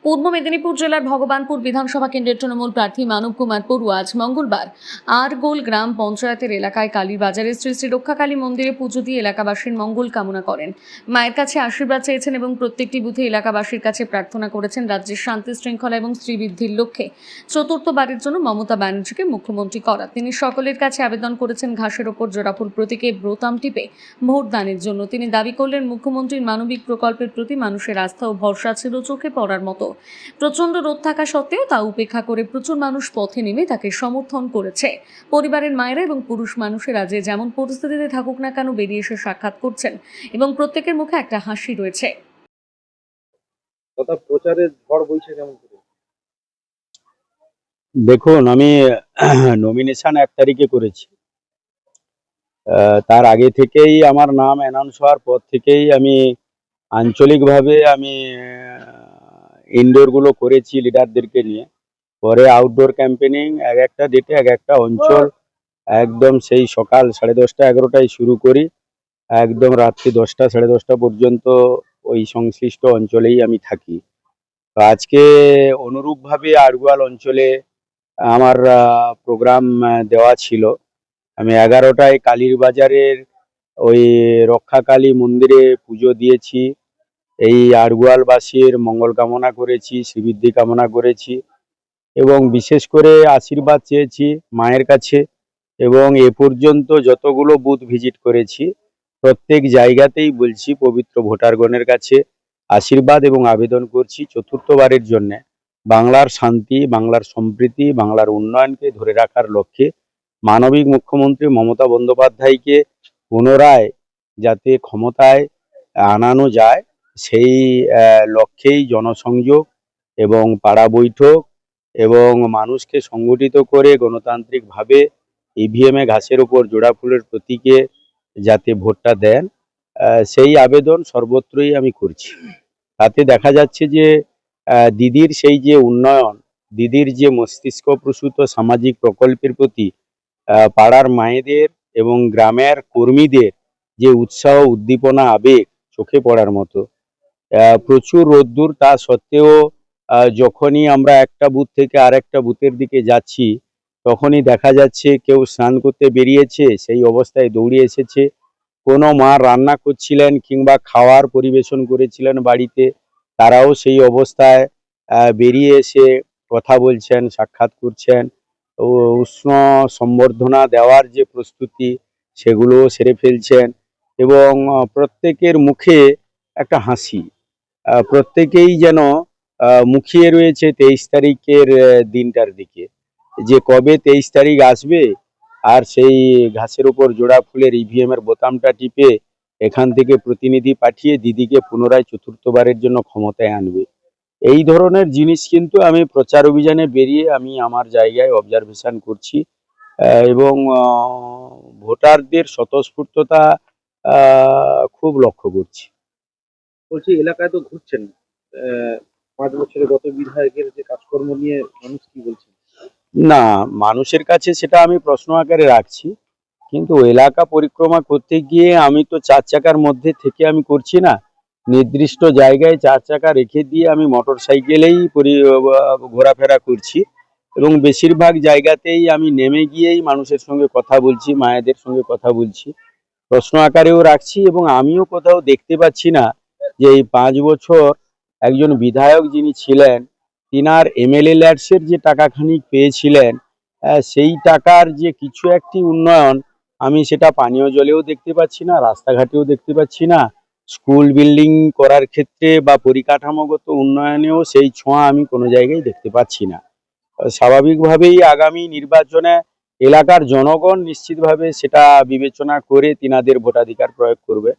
পূর্ব মেদিনীপুর জেলার ভগবানপুর বিধানসভা কেন্দ্রের তৃণমূল প্রার্থী মানব কুমার পড়ুয়া আজ মঙ্গলবার আরগোল গ্রাম পঞ্চায়েতের এলাকায় কালীবাজারে শ্রী শ্রী রক্ষাকালী মন্দিরে পুজো দিয়ে এলাকাবাসীর মঙ্গল কামনা করেন। মায়ের কাছে আশীর্বাদ চেয়েছেন এবং প্রত্যেকটি বুথে এলাকাবাসীর কাছে প্রার্থনা করেছেন রাজ্যের শান্তি শৃঙ্খলা এবং শ্রীবৃদ্ধির লক্ষ্যে চতুর্থবারের জন্য মমতা ব্যানার্জিকে মুখ্যমন্ত্রী করা। তিনি সকলের কাছে আবেদন করেছেন ঘাসের ওপর জোড়াফুল প্রতীকে বোতাম টিপে ভোট দানের জন্য। তিনি দাবি করলেন মুখ্যমন্ত্রীর মানবিক প্রকল্পের প্রতি মানুষের আস্থা ও ভরসা ছিল চোখে পড়ার মতো। প্রচন্ড রোদ থাকা সত্ত্বেও তা উপেক্ষা করে প্রচুর মানুষ পথে নেমে তাকে সমর্থন করেছে। পরিবারের মায়েরা এবং পুরুষ মানুষেরা যে যেমন পরিস্থিতিতে থাকুক না কেন বেরিয়ে এসে সাক্ষাৎ করছেন এবং প্রত্যেকের মুখে একটা হাসি রয়েছে। প্রচারের ঝড় বইছে কেমন করে? দেখুন, আমি নমিনেশন 1 তারিখে করেছি। তার আগে থেকেই আমার নাম অ্যানাউন্স হওয়ার পর থেকেই আমি আঞ্চলিকভাবে আমি ইনডোরগুলো করেছি লিডারদেরকে নিয়ে। পরে আউটডোর ক্যাম্পেনিং এক একটা ডেটে এক একটা অঞ্চল একদম সেই সকাল 10:30 11টায় শুরু করি, একদম রাত্রি 10টা 10:30 পর্যন্ত ওই সংশ্লিষ্ট অঞ্চলেই আমি থাকি। তো আজকে অনুরূপভাবে আরগুয়াল অঞ্চলে আমার প্রোগ্রাম দেওয়া ছিল। আমি 11টায় কালীর বাজারের ওই রক্ষাকালী মন্দিরে পুজো দিয়েছি। এই আরগুয়ালবাসীর মঙ্গল কামনা করেছি, শ্রীবৃদ্ধি কামনা করেছি এবং বিশেষ করে আশীর্বাদ চেয়েছি মায়ের কাছে। এবং এ পর্যন্ত যতগুলো বুথ ভিজিট করেছি প্রত্যেক জায়গাতেই বলছি পবিত্র ভোটারগণের কাছে আশীর্বাদ এবং আবেদন করছি চতুর্থবারের জন্যে বাংলার শান্তি, বাংলার সম্প্রীতি, বাংলার উন্নয়নকে ধরে রাখার লক্ষ্যে মানবিক মুখ্যমন্ত্রী মমতা বন্দ্যোপাধ্যায়কে পুনরায় যাতে ক্ষমতায় আনানো যায় সেই লক্ষ্যেই জনসংযোগ এবং পাড়া বৈঠক এবং মানুষকে সংগঠিত করে গণতান্ত্রিকভাবে ইভিএমে ঘাসের উপর জোড়া ফুলের প্রতীকে যাতে ভোটটা দেন সেই আবেদন সর্বত্রই আমি করছি। তাতে দেখা যাচ্ছে যে দিদির সেই যে উন্নয়ন, দিদির যে মস্তিষ্ক প্রসূত সামাজিক প্রকল্পের প্রতি পাড়ার মায়েদের এবং গ্রামের কর্মীদের যে উৎসাহ, উদ্দীপনা, আবেগ চোখে পড়ার মতো। প্রচুর রোদ্দুর, তা সত্ত্বেও যখনই আমরা একটা বুথ থেকে আরেকটা বুথের দিকে যাচ্ছি তখনই দেখা যাচ্ছে কেউ স্নান করতে বেরিয়েছে, সেই অবস্থায় দৌড়ে এসেছে। কোনো মা রান্না করছিলেন কিংবা খাওয়ার পরিবেশন করেছিলেন বাড়িতে, তারাও সেই অবস্থায় বেরিয়ে এসে কথা বলছেন, সাক্ষাৎ করছেন। উষ্ণ সম্বর্ধনা দেওয়ার যে প্রস্তুতি সেগুলোও সেরে ফেলছেন এবং প্রত্যেকের মুখে একটা হাসি। প্রত্যেকেই যেন মুখিয়ে রয়েছে 23 তারিখের দিনটার দিকে, যে কবে 23 তারিখ আসবে আর সেই ঘাসের উপর জোড়া ফুলের ইভিএম এর বোতামটা টিপে এখান থেকে প্রতিনিধি পাঠিয়ে দিদিকে পুনরায় চতুর্থবারের জন্য ক্ষমতায় আনবে। এই ধরনের জিনিস কিন্তু আমি প্রচার অভিযানে বেরিয়ে আমি আমার জায়গায় অবজারভেশন করছি এবং ভোটারদের স্বতঃস্ফূর্ততা খুব লক্ষ্য করছি। বলছি, এলাকায় তো ঘুরছেন, 5 বছরে গত বিধায়কের যে কাজকর্ম নিয়ে মানুষ কি বলছেন? না, মানুষের কাছে সেটা আমি প্রশ্ন আকারে রাখছি, কিন্তু এলাকা পরিক্রমা করতে গিয়ে আমি তো 4 চাকার মধ্যে থেকে আমি করছি না। নির্দিষ্ট জায়গায় 4 চাকা রেখে দিয়ে আমি মোটর সাইকেলেই ঘোরাফেরা করছি এবং বেশিরভাগ জায়গাতেই আমি নেমে গিয়েই মানুষের সঙ্গে কথা বলছি, মায়েদের সঙ্গে কথা বলছি, প্রশ্ন আকারেও রাখছি এবং আমিও কোথাও দেখতে পাচ্ছি না যে এই 5 বছর একজন বিধায়ক যিনি ছিলেন তিনার এমএলএ ল্যাডসের যে টাকাখানি পেয়েছিলেন সেই টাকার যে কিছু একটি উন্নয়ন আমি সেটা পানীয় জলেও দেখতে পাচ্ছি না, রাস্তাঘাটেও দেখতে পাচ্ছি না, স্কুল বিল্ডিং করার ক্ষেত্রে বা পরিকাঠামোগত উন্নয়নেও সেই ছোঁয়া আমি কোনো জায়গায় দেখতে পাচ্ছি না। স্বাভাবিকভাবেই আগামী নির্বাচনে এলাকার জনগণ নিশ্চিতভাবে সেটা বিবেচনা করে তিনাদের ভোটাধিকার প্রয়োগ করবে।